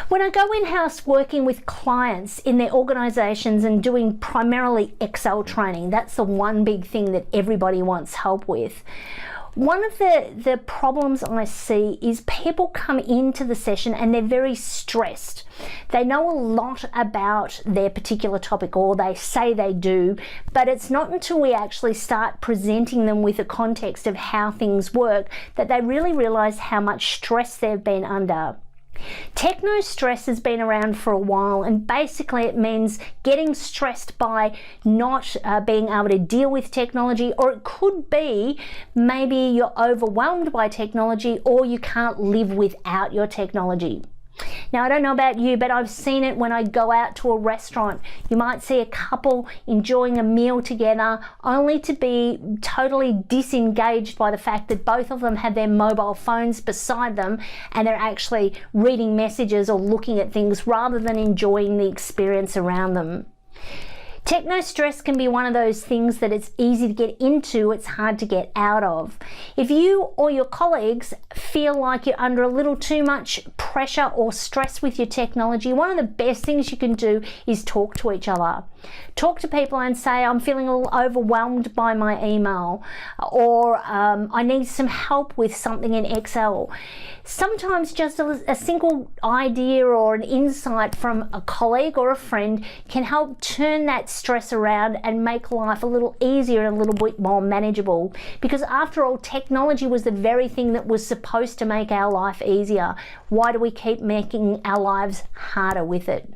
When I go in-house working with clients in their organizations and doing primarily Excel training, that's the one big thing that everybody wants help with. One of the problems I see is people come into the session and they're very stressed. They know a lot about their particular topic, or they say they do, but it's not until we actually start presenting them with a context of how things work that they really realize how much stress they've been under. Technostress has been around for a while, and basically it means getting stressed by not being able to deal with technology, or it could be maybe you're overwhelmed by technology or you can't live without your technology. Now, I don't know about you, but I've seen it when I go out to a restaurant. You might see a couple enjoying a meal together, only to be totally disengaged by the fact that both of them have their mobile phones beside them and they're actually reading messages or looking at things rather than enjoying the experience around them. Technostress can be one of those things that it's easy to get into, it's hard to get out of. If you or your colleagues feel like you're under a little too much pressure or stress with your technology, one of the best things you can do is talk to each other. Talk to people and say, I'm feeling a little overwhelmed by my email, or I need some help with something in Excel. Sometimes just a single idea or an insight from a colleague or a friend can help turn that stress around and make life a little easier and a little bit more manageable. Because after all, technology was the very thing that was supposed to make our life easier. Why do we keep making our lives harder with it?